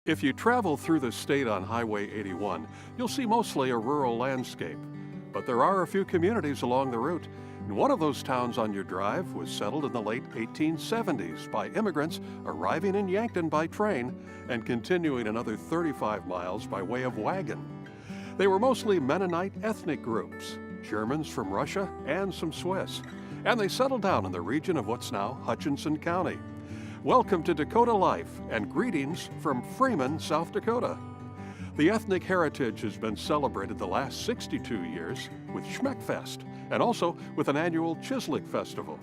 If you travel through the state on Highway 81, you'll see mostly a rural landscape. But there are a few communities along the route, and one of those towns on your drive was settled in the late 1870s by immigrants arriving in Yankton by train and continuing another 35 miles by way of wagon. They were mostly Mennonite ethnic groups, Germans from Russia and some Swiss, and they settled down in the region of what's now Hutchinson County. Welcome to Dakota Life and greetings from Freeman, South Dakota. The ethnic heritage has been celebrated the last 62 years with Schmeckfest and also with an annual Chislik Festival.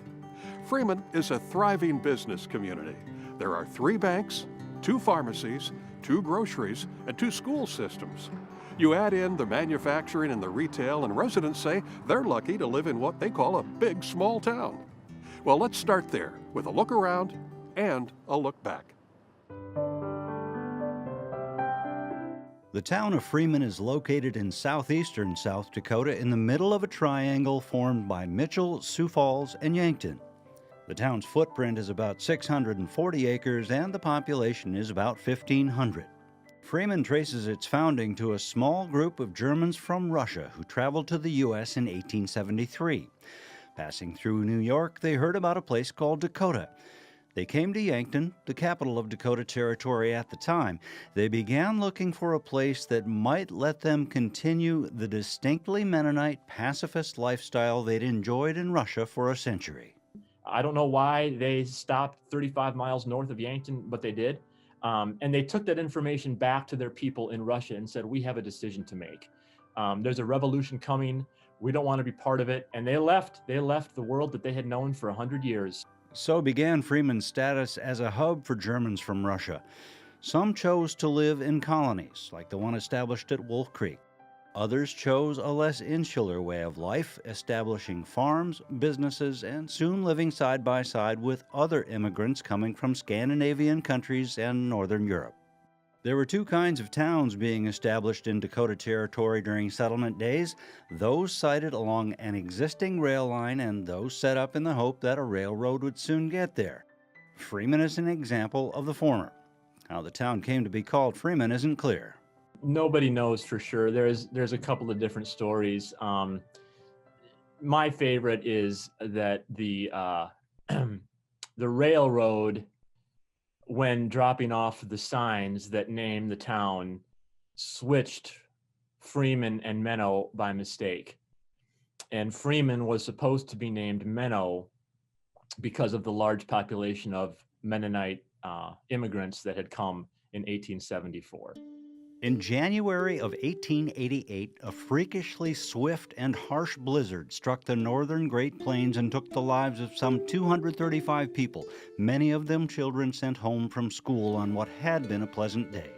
Freeman is a thriving business community. There are 3 banks, 2 pharmacies, 2 groceries, and 2 school systems. You add in the manufacturing and the retail, and residents say they're lucky to live in what they call a big small town. Well, let's start there with a look around and a look back. The town of Freeman is located in southeastern South Dakota in the middle of a triangle formed by Mitchell, Sioux Falls, and Yankton. The town's footprint is about 640 acres and the population is about 1,500. Freeman traces its founding to a small group of Germans from Russia who traveled to the U.S. in 1873. Passing through New York, they heard about a place called Dakota. They came to Yankton, the capital of Dakota Territory at the time. They began looking for a place that might let them continue the distinctly Mennonite pacifist lifestyle they'd enjoyed in Russia for a century. I don't know why they stopped 35 miles north of Yankton, but they did. And they took that information back to their people in Russia and said, we have a decision to make. There's a revolution coming. We don't want to be part of it. And they left the world that they had known for 100 years. So began Freeman's status as a hub for Germans from Russia. Some chose to live in colonies, like the one established at Wolf Creek. Others chose a less insular way of life, establishing farms, businesses, and soon living side by side with other immigrants coming from Scandinavian countries and Northern Europe. There were 2 kinds of towns being established in Dakota Territory during settlement days, those sited along an existing rail line and those set up in the hope that a railroad would soon get there. Freeman is an example of the former. How the town came to be called Freeman isn't clear. Nobody knows for sure. There's a couple of different stories. My favorite is that the railroad, when dropping off the signs that name the town, switched Freeman and Menno by mistake. And Freeman was supposed to be named Menno because of the large population of Mennonite immigrants that had come in 1874. In January of 1888, a freakishly swift and harsh blizzard struck the northern Great Plains and took the lives of some 235 people, many of them children sent home from school on what had been a pleasant day.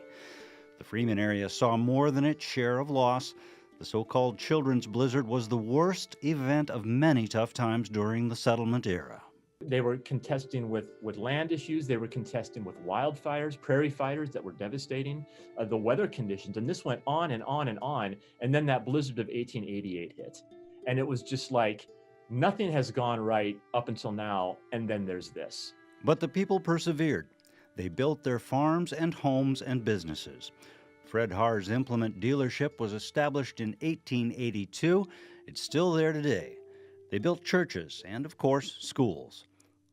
The Freeman area saw more than its share of loss. The so-called children's blizzard was the worst event of many tough times during the settlement era. They were contesting with land issues. They were contesting with wildfires, prairie fires that were devastating, the weather conditions. And this went on and on and on. And then that blizzard of 1888 hit. And it was just like, nothing has gone right up until now. And then there's this. But the people persevered. They built their farms and homes and businesses. Fred Haar's implement dealership was established in 1882. It's still there today. They built churches and, of course, schools.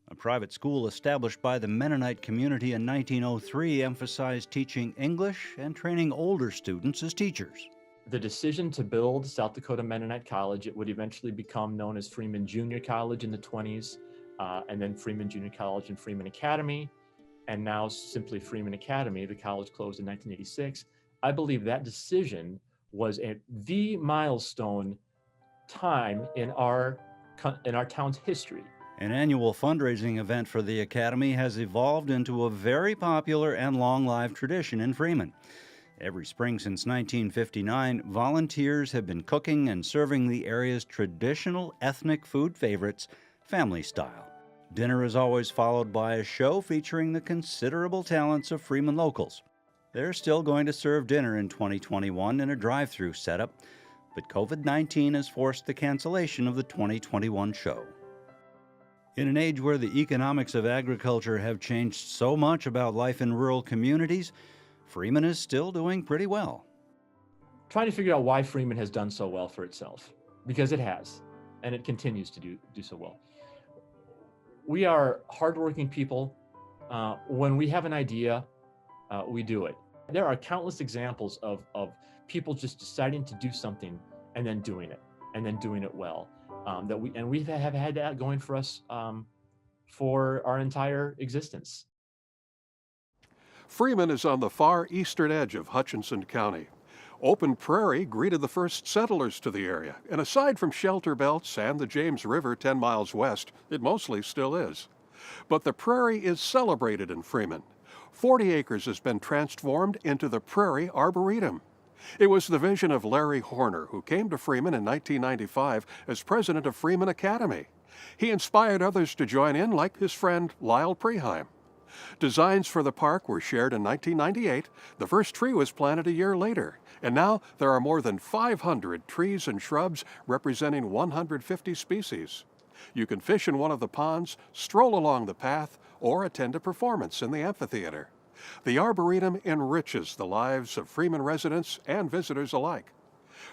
A private school established by the Mennonite community in 1903 emphasized teaching English and training older students as teachers. The decision to build South Dakota Mennonite College, it would eventually become known as Freeman Junior College in the 20s, and then Freeman Junior College and Freeman Academy, and now simply Freeman Academy. The college closed in 1986. I believe that decision was the milestone time in our town's history. An annual fundraising event for the Academy has evolved into a very popular and long-lived tradition in Freeman. Every spring since 1959, volunteers have been cooking and serving the area's traditional ethnic food favorites, family style. Dinner is always followed by a show featuring the considerable talents of Freeman locals. They're still going to serve dinner in 2021 in a drive-through setup, but COVID-19 has forced the cancellation of the 2021 show. In an age where the economics of agriculture have changed so much about life in rural communities, Freeman is still doing pretty well. Trying to figure out why Freeman has done so well for itself, because it has, and it continues to do so well. We are hardworking people. When we have an idea, we do it. There are countless examples of people just deciding to do something and then doing it, and then doing it well. We have had that going for us for our entire existence. Freeman is on the far eastern edge of Hutchinson County. Open prairie greeted the first settlers to the area, and aside from shelter belts and the James River 10 miles west, it mostly still is. But the prairie is celebrated in Freeman. 40 acres has been transformed into the Prairie Arboretum. It was the vision of Larry Horner, who came to Freeman in 1995 as president of Freeman Academy. He inspired others to join in, like his friend Lyle Preheim. Designs for the park were shared in 1998. The first tree was planted a year later, and now there are more than 500 trees and shrubs representing 150 species. You can fish in one of the ponds, stroll along the path, or attend a performance in the amphitheater. The Arboretum enriches the lives of Freeman residents and visitors alike.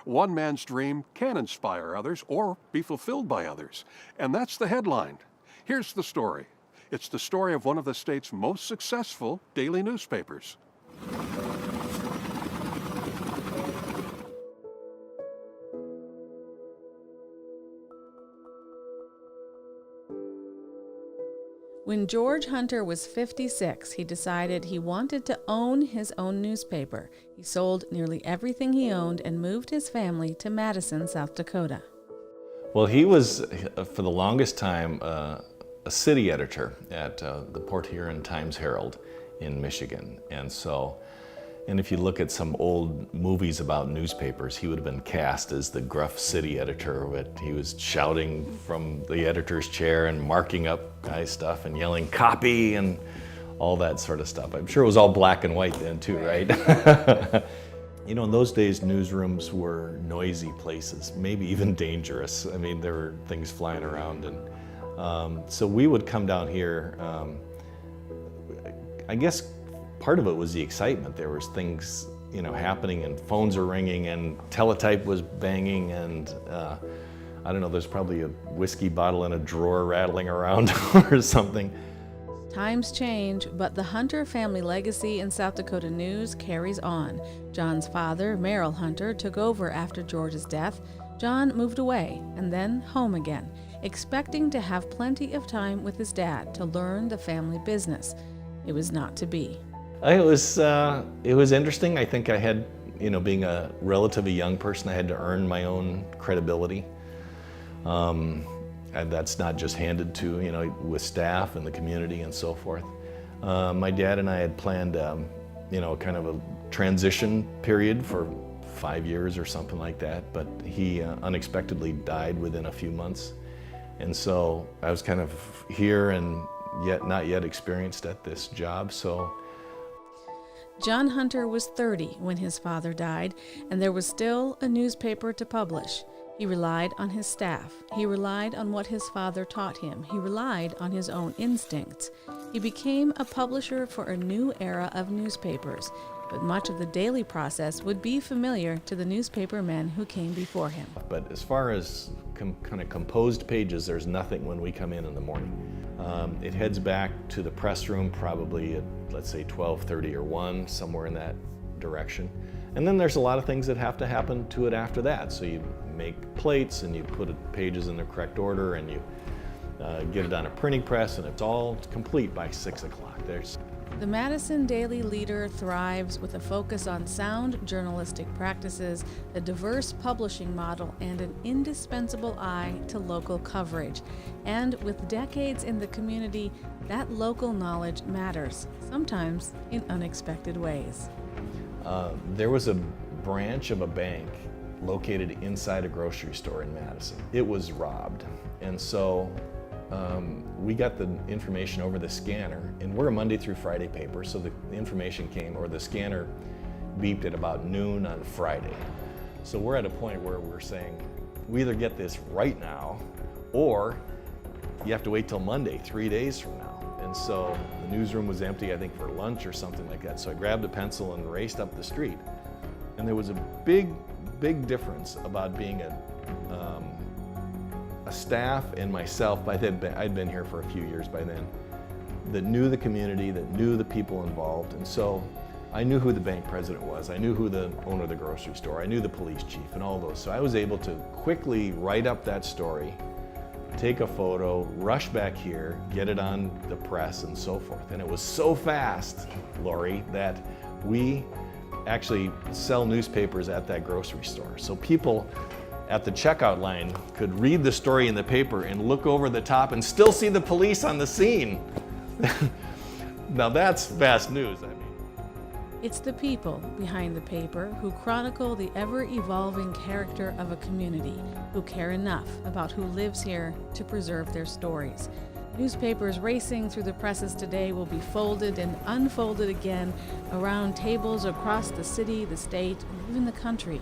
One man's dream can inspire others or be fulfilled by others, and that's the headline. Here's the story. It's the story of one of the state's most successful daily newspapers. When George Hunter was 56, he decided he wanted to own his own newspaper. He sold nearly everything he owned and moved his family to Madison, South Dakota. Well, he was, for the longest time, a city editor at the Port Huron Times-Herald in Michigan. And if you look at some old movies about newspapers, he would have been cast as the gruff city editor. But he was shouting from the editor's chair and marking up guys' stuff and yelling copy and all that sort of stuff. I'm sure it was all black and white then too, right? You know, in those days, newsrooms were noisy places, maybe even dangerous. I mean, there were things flying around. And so we would come down here, I guess part of it was the excitement. There was things, you know, happening and phones were ringing and teletype was banging and I don't know, there's probably a whiskey bottle in a drawer rattling around or something. Times change, but the Hunter family legacy in South Dakota news carries on. John's father, Merrill Hunter, took over after George's death. John moved away and then home again, expecting to have plenty of time with his dad to learn the family business. It was not to be. It was interesting. I think I had, you know, being a relatively young person, I had to earn my own credibility. And that's not just handed to, you know, with staff and the community and so forth. My dad and I had planned, you know, kind of a transition period for 5 years or something like that, but he unexpectedly died within a few months. And so I was kind of here and yet not yet experienced at this job, so. John Hunter was 30 when his father died, and there was still a newspaper to publish. He relied on his staff. He relied on what his father taught him. He relied on his own instincts. He became a publisher for a new era of newspapers, but much of the daily process would be familiar to the newspaper men who came before him. But as far as kind of composed pages, there's nothing when we come in the morning. It heads back to the press room probably at, let's say, 12:30 or 1, somewhere in that direction. And then there's a lot of things that have to happen to it after that. So you make plates and you put pages in the correct order and you get it on a printing press and it's all complete by 6 o'clock. The Madison Daily Leader thrives with a focus on sound journalistic practices, a diverse publishing model, and an indispensable eye to local coverage. And with decades in the community, that local knowledge matters, sometimes in unexpected ways. There was a branch of a bank located inside a grocery store in Madison. It was robbed, and so we got the information over the scanner, and we're a Monday through Friday paper, so the information came, or the scanner beeped at about noon on Friday. So we're at a point where we're saying, we either get this right now, or you have to wait till Monday, 3 days from now. And so the newsroom was empty, I think for lunch or something like that. So I grabbed a pencil and raced up the street. And there was a big difference about being a staff and myself. I'd been here for a few years by then, that knew the community, that knew the people involved. And so I knew who the bank president was. I knew who the owner of the grocery store. I knew the police chief and all those. So I was able to quickly write up that story, take a photo, rush back here, get it on the press and so forth. And it was so fast, Lori, that we actually sell newspapers at that grocery store. So people at the checkout line could read the story in the paper and look over the top and still see the police on the scene. Now that's fast news, I mean. It's the people behind the paper who chronicle the ever-evolving character of a community, who care enough about who lives here to preserve their stories. Newspapers racing through the presses today will be folded and unfolded again around tables across the city, the state, and even the country.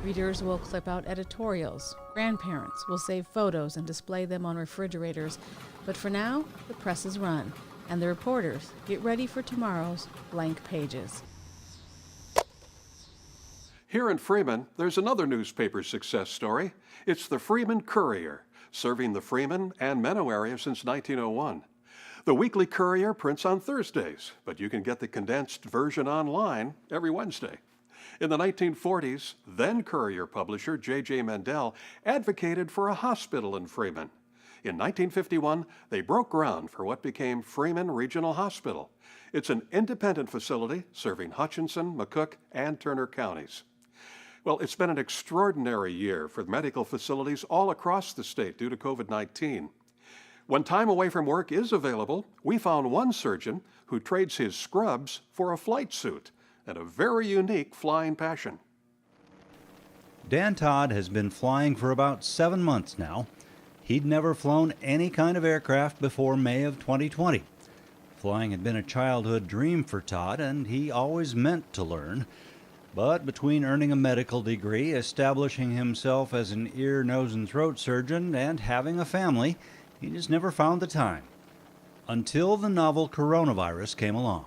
Readers will clip out editorials. Grandparents will save photos and display them on refrigerators. But for now, the presses run, and the reporters get ready for tomorrow's blank pages. Here in Freeman, there's another newspaper success story. It's the Freeman Courier, serving the Freeman and Menno area since 1901. The Weekly Courier prints on Thursdays, but you can get the condensed version online every Wednesday. In the 1940s, then Courier publisher J.J. Mendel advocated for a hospital in Freeman. In 1951, they broke ground for what became Freeman Regional Hospital. It's an independent facility serving Hutchinson, McCook, and Turner counties. Well, it's been an extraordinary year for medical facilities all across the state due to COVID-19. When time away from work is available, we found one surgeon who trades his scrubs for a flight suit and a very unique flying passion. Dan Todd has been flying for about 7 months now. He'd never flown any kind of aircraft before May of 2020. Flying had been a childhood dream for Todd, and he always meant to learn. But between earning a medical degree, establishing himself as an ear, nose, and throat surgeon, and having a family, he just never found the time. Until the novel coronavirus came along.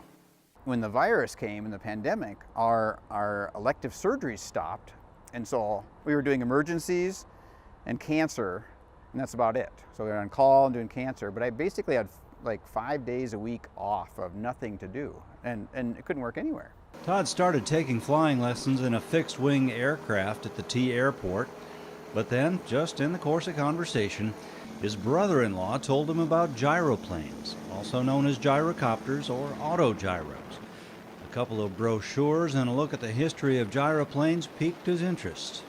When the virus came in the pandemic, our elective surgeries stopped. And so we were doing emergencies and cancer, and that's about it. So we were on call and doing cancer, but I basically had like 5 days a week off of nothing to do, and it couldn't work anywhere. Todd started taking flying lessons in a fixed-wing aircraft at the T airport, but then, just in the course of conversation, his brother-in-law told him about gyroplanes, also known as gyrocopters or autogyros. A couple of brochures and a look at the history of gyroplanes piqued his interest.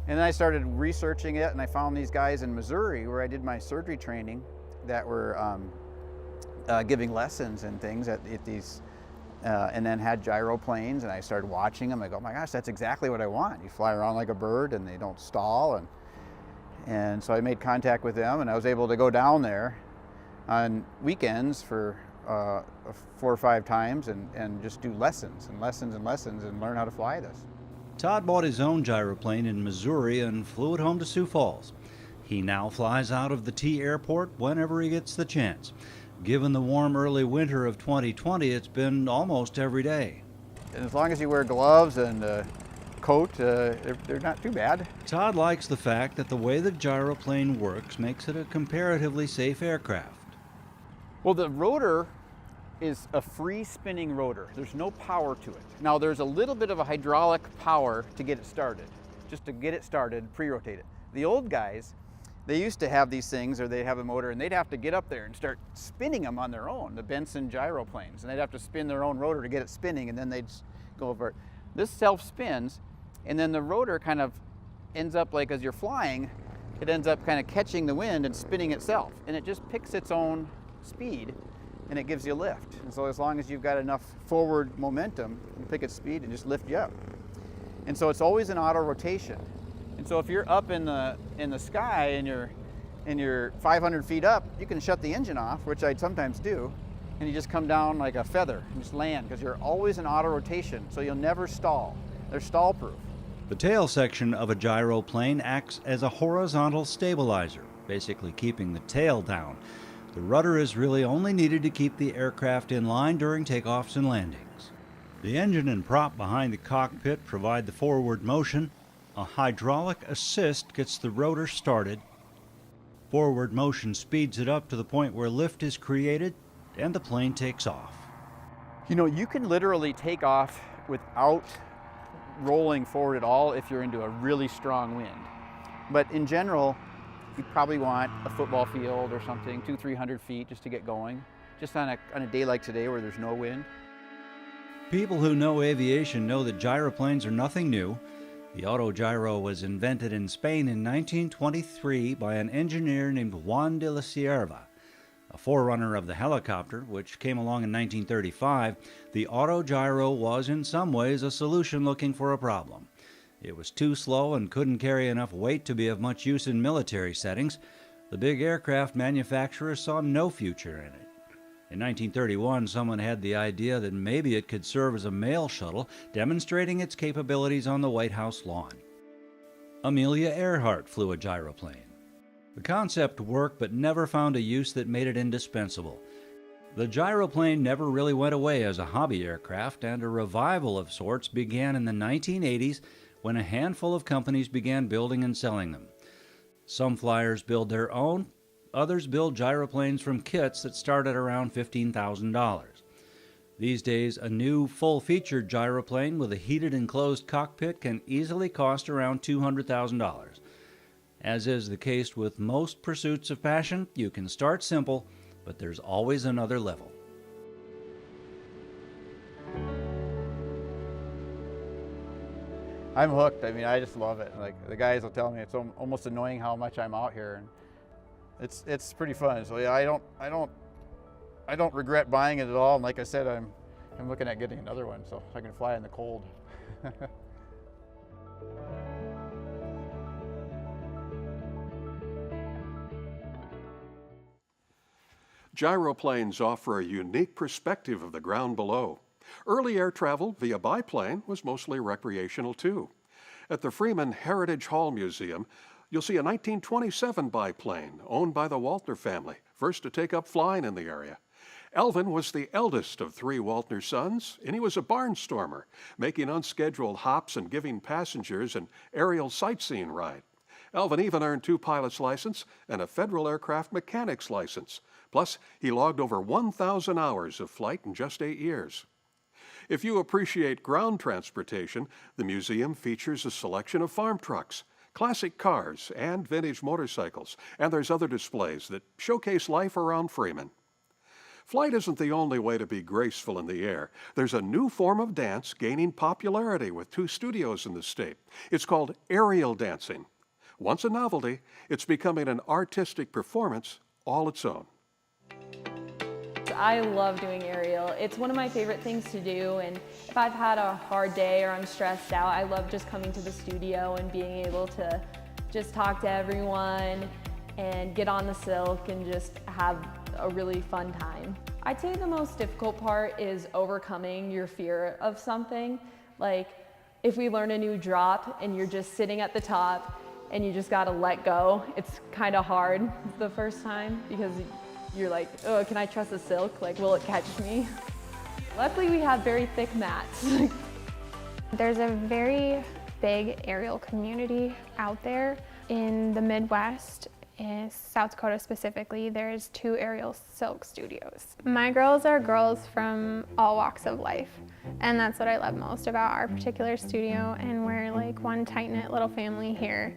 And then I started researching it, and I found these guys in Missouri where I did my surgery training that were giving lessons and things at these, and then had gyroplanes, and I started watching them. I go, oh my gosh, that's exactly what I want. You fly around like a bird and they don't stall. And so I made contact with them, and I was able to go down there on weekends for 4 or 5 times and just do lessons and learn how to fly this. Todd bought his own gyroplane in Missouri and flew it home to Sioux Falls. He now flies out of the T airport whenever he gets the chance. Given the warm early winter of 2020, it's been almost every day. And as long as you wear gloves and a coat, they're not too bad. Todd likes the fact that the way the gyroplane works makes it a comparatively safe aircraft. Well, the rotor is a free spinning rotor. There's no power to it. Now there's a little bit of a hydraulic power to get it started. Just to get it started, pre-rotate it. The old guys, they used to have these things, or they'd have a motor and they'd have to get up there and start spinning them on their own, the Benson gyroplanes, and they'd have to spin their own rotor to get it spinning, and then they'd go over it. This self-spins, and then the rotor kind of ends up like, as you're flying, it ends up kind of catching the wind and spinning itself, and it just picks its own speed, and it gives you lift. And so as long as you've got enough forward momentum, you pick its speed and just lift you up. And so it's always an auto rotation. And so if you're up in the sky and you're 500 feet up, you can shut the engine off, which I sometimes do, and you just come down like a feather and just land, because you're always in auto rotation, so you'll never stall. They're stall proof. The tail section of a gyroplane acts as a horizontal stabilizer, basically keeping the tail down. The rudder is really only needed to keep the aircraft in line during takeoffs and landings. The engine and prop behind the cockpit provide the forward motion. A hydraulic assist gets the rotor started. Forward motion speeds it up to the point where lift is created, and the plane takes off. You know, you can literally take off without rolling forward at all if you're into a really strong wind. But in general, you probably want a football field or something, 200-300 feet just to get going, just on a day like today where there's no wind. People who know aviation know that gyroplanes are nothing new. The autogyro was invented in Spain in 1923 by an engineer named Juan de la Cierva. A forerunner of the helicopter, which came along in 1935, the autogyro was in some ways a solution looking for a problem. It was too slow and couldn't carry enough weight to be of much use in military settings. The big aircraft manufacturers saw no future in it. In 1931, someone had the idea that maybe it could serve as a mail shuttle, demonstrating its capabilities on the White House lawn. Amelia Earhart flew a gyroplane. The concept worked, but never found a use that made it indispensable. The gyroplane never really went away as a hobby aircraft, and a revival of sorts began in the 1980s when a handful of companies began building and selling them. Some flyers build their own, others build gyroplanes from kits that start at around $15,000. These days, a new full-featured gyroplane with a heated enclosed cockpit can easily cost around $200,000. As is the case with most pursuits of passion, you can start simple, but there's always another level. I'm hooked. I mean, I just love it. Like the guys will tell me it's almost annoying how much I'm out here, and it's pretty fun. So yeah, I don't regret buying it at all. And like I said, I'm looking at getting another one so I can fly in the cold. Gyroplanes offer a unique perspective of the ground below. Early air travel via biplane was mostly recreational too. At the Freeman Heritage Hall Museum, you'll see a 1927 biplane owned by the Waltner family, first to take up flying in the area. Elvin was the eldest of 3 Waltner sons, and he was a barnstormer, making unscheduled hops and giving passengers an aerial sightseeing ride. Elvin even earned 2 pilot's license and a Federal Aircraft Mechanics license. Plus, he logged over 1,000 hours of flight in just 8 years. If you appreciate ground transportation, the museum features a selection of farm trucks, classic cars, and vintage motorcycles, and there's other displays that showcase life around Freeman. Flight isn't the only way to be graceful in the air. There's a new form of dance gaining popularity with 2 studios in the state. It's called aerial dancing. Once a novelty, it's becoming an artistic performance all its own. I love doing aerial. It's one of my favorite things to do, and if I've had a hard day or I'm stressed out, I love just coming to the studio and being able to just talk to everyone and get on the silk and just have a really fun time. I'd say the most difficult part is overcoming your fear of something. Like if we learn a new drop and you're just sitting at the top and you just gotta let go, it's kind of hard the first time because you're like, oh, can I trust the silk? Like, will it catch me? Luckily, we have very thick mats. There's a very big aerial community out there in the Midwest. In South Dakota specifically, there's 2 aerial silk studios. My girls are girls from all walks of life, and that's what I love most about our particular studio, and we're like one tight-knit little family here.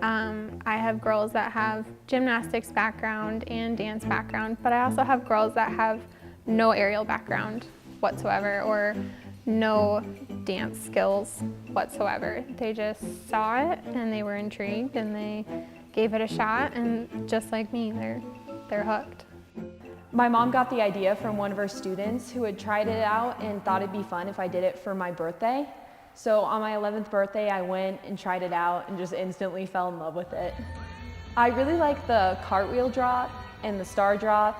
I have girls that have gymnastics background and dance background, but I also have girls that have no aerial background whatsoever or no dance skills whatsoever. They just saw it and they were intrigued and they gave it a shot, and just like me, they're hooked. My mom got the idea from one of her students who had tried it out and thought it'd be fun if I did it for my birthday. So on my 11th birthday, I went and tried it out and just instantly fell in love with it. I really like the cartwheel drop and the star drop.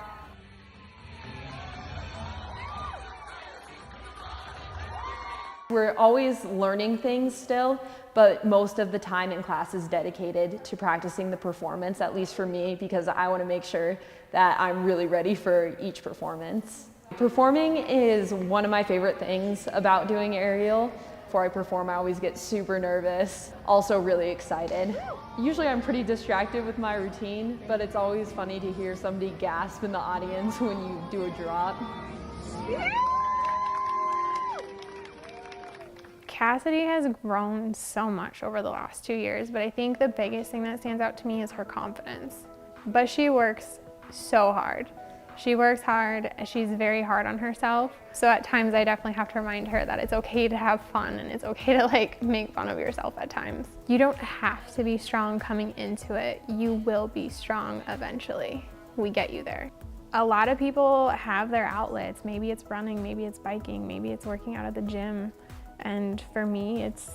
We're always learning things still, but most of the time in class is dedicated to practicing the performance, at least for me, because I want to make sure that I'm really ready for each performance. Performing is one of my favorite things about doing aerial. Before I perform, I always get super nervous, also really excited. Usually I'm pretty distracted with my routine, but it's always funny to hear somebody gasp in the audience when you do a drop. Cassidy has grown so much over the last 2 years, but I think the biggest thing that stands out to me is her confidence. But she works so hard. She works hard, she's very hard on herself. So at times I definitely have to remind her that it's okay to have fun and it's okay to make fun of yourself at times. You don't have to be strong coming into it. You will be strong eventually. We get you there. A lot of people have their outlets. Maybe it's running, maybe it's biking, maybe it's working out at the gym. And for me, it's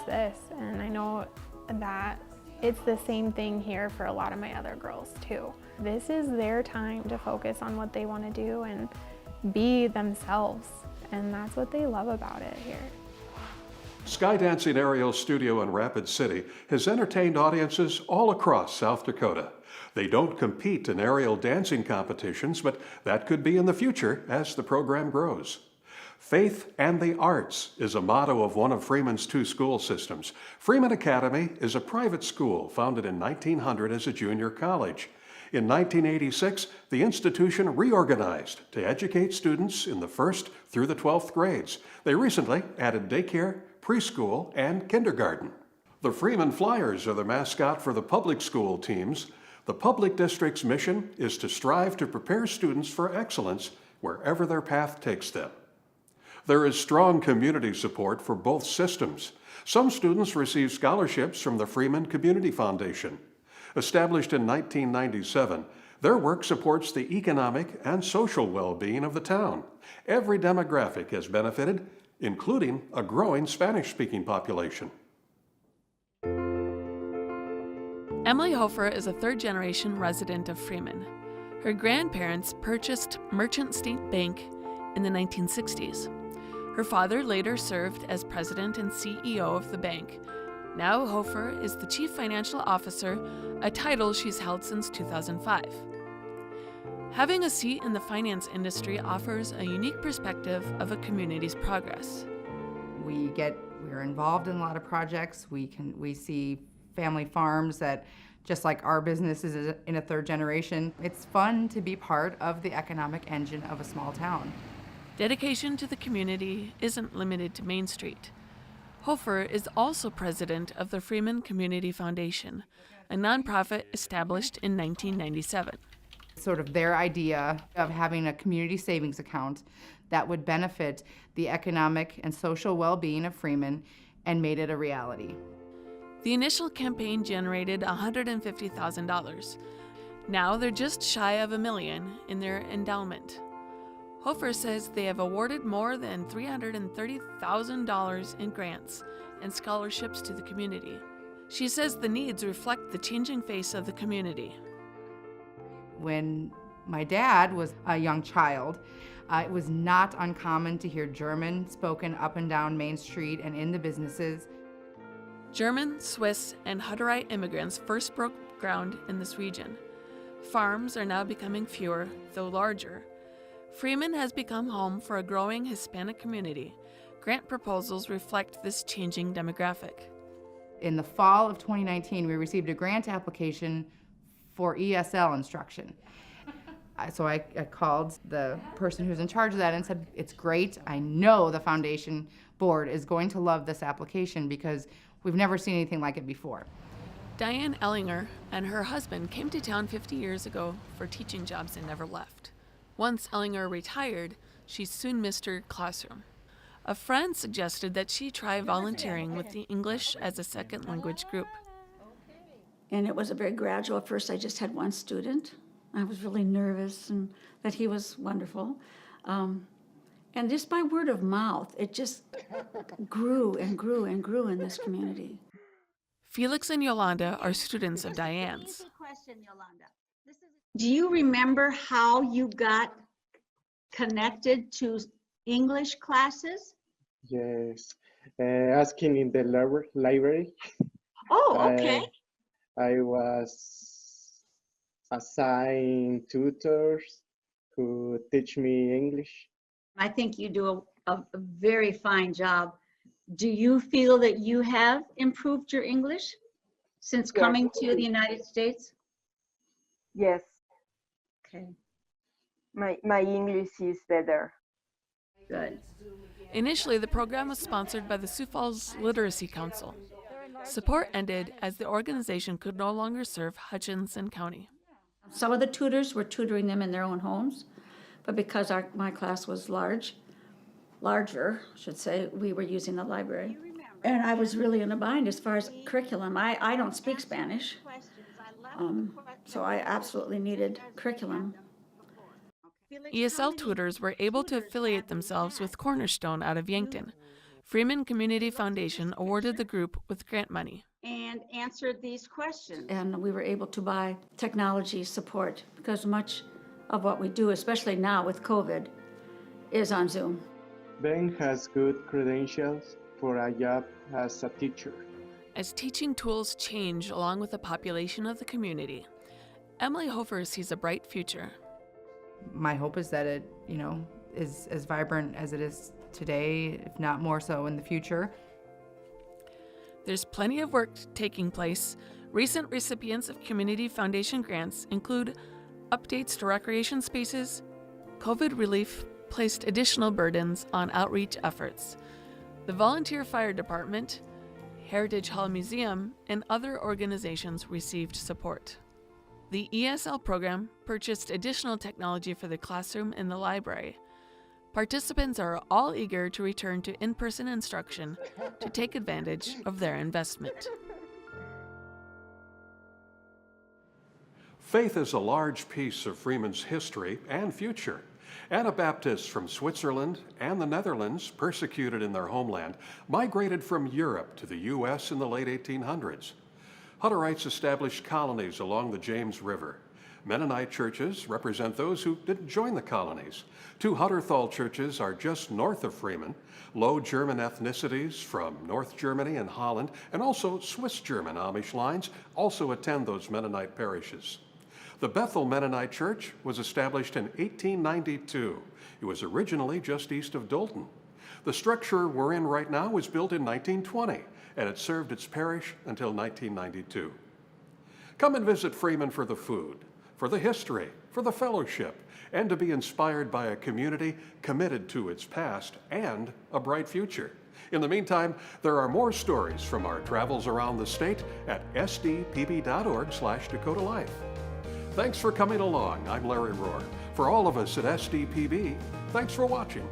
this. And I know that it's the same thing here for a lot of my other girls too. This is their time to focus on what they want to do and be themselves. And that's what they love about it here. Skydancing Aerial Studio in Rapid City has entertained audiences all across South Dakota. They don't compete in aerial dancing competitions, but that could be in the future as the program grows. Faith and the arts is a motto of one of Freeman's 2 school systems. Freeman Academy is a private school founded in 1900 as a junior college. In 1986, the institution reorganized to educate students in the 1st through the 12th grades. They recently added daycare, preschool, and kindergarten. The Freeman Flyers are the mascot for the public school teams. The public district's mission is to strive to prepare students for excellence wherever their path takes them. There is strong community support for both systems. Some students receive scholarships from the Freeman Community Foundation. Established in 1997, their work supports the economic and social well-being of the town. Every demographic has benefited, including a growing Spanish-speaking population. Emily Hofer is a third-generation resident of Freeman. Her grandparents purchased Merchant State Bank in the 1960s. Her father later served as president and CEO of the bank. Now Hofer is the chief financial officer, a title she's held since 2005. Having a seat in the finance industry offers a unique perspective of a community's progress. We're involved in a lot of projects. We see family farms that, just like our business is in a third generation, it's fun to be part of the economic engine of a small town. Dedication to the community isn't limited to Main Street. Hofer is also president of the Freeman Community Foundation, a nonprofit established in 1997. Sort of their idea of having a community savings account that would benefit the economic and social well-being of Freeman, and made it a reality. The initial campaign generated $150,000. Now they're just shy of $1 million in their endowment. Hofer says they have awarded more than $330,000 in grants and scholarships to the community. She says the needs reflect the changing face of the community. When my dad was a young child, it was not uncommon to hear German spoken up and down Main Street and in the businesses. German, Swiss, and Hutterite immigrants first broke ground in this region. Farms are now becoming fewer, though larger. Freeman has become home for a growing Hispanic community. Grant proposals reflect this changing demographic. In the fall of 2019, we received a grant application for ESL instruction. So I called the person who's in charge of that and said, it's great. I know the foundation board is going to love this application because we've never seen anything like it before. Diane Ellinger and her husband came to town 50 years ago for teaching jobs and never left. Once Ellinger retired, she soon missed her classroom. A friend suggested that she try volunteering with the English as a second language group. And it was a very gradual. At first, I just had one student. I was really nervous, and that he was wonderful. And just by word of mouth, it just grew and grew and grew in this community. Felix and Yolanda are students of Diane's. Do you remember how you got connected to English classes? Yes. Asking in the library. Oh, okay. I was assigned tutors who teach me English. I think you do a very fine job. Do you feel that you have improved your English since Yes. coming to the United States? Yes, Okay, my English is better. good. Initially, the program was sponsored by the Sioux Falls Literacy Council. Support ended as the organization could no longer serve Hutchinson County. Some of the tutors were tutoring them in their own homes, but because my class was larger, I should say, we were using the library. And I was really in a bind as far as curriculum. I don't speak Spanish, so I absolutely needed curriculum. ESL tutors were able to affiliate themselves with Cornerstone out of Yankton. Freeman Community Foundation awarded the group with grant money. And answered these questions. And we were able to buy technology support because much of what we do, especially now with COVID, is on Zoom. Ben has good credentials for a job as a teacher. As teaching tools change along with the population of the community, Emily Hofer sees a bright future. My hope is that it, is as vibrant as it is today, if not more so in the future. There's plenty of work taking place. Recent recipients of Community Foundation grants include updates to recreation spaces. COVID relief placed additional burdens on outreach efforts. The Volunteer Fire Department, Heritage Hall Museum, and other organizations received support. The ESL program purchased additional technology for the classroom and the library. Participants are all eager to return to in-person instruction to take advantage of their investment. Faith is a large piece of Freeman's history and future. Anabaptists from Switzerland and the Netherlands, persecuted in their homeland, migrated from Europe to the U.S. in the late 1800s. Hutterites established colonies along the James River. Mennonite churches represent those who didn't join the colonies. 2 Hutterthal churches are just north of Freeman. Low German ethnicities from North Germany and Holland, and also Swiss German Amish lines, also attend those Mennonite parishes. The Bethel Mennonite Church was established in 1892. It was originally just east of Dolton. The structure we're in right now was built in 1920, and it served its parish until 1992. Come and visit Freeman for the food, for the history, for the fellowship, and to be inspired by a community committed to its past and a bright future. In the meantime, there are more stories from our travels around the state at sdpb.org/Dakota Life. Thanks for coming along. I'm Larry Rohr. For all of us at SDPB, thanks for watching.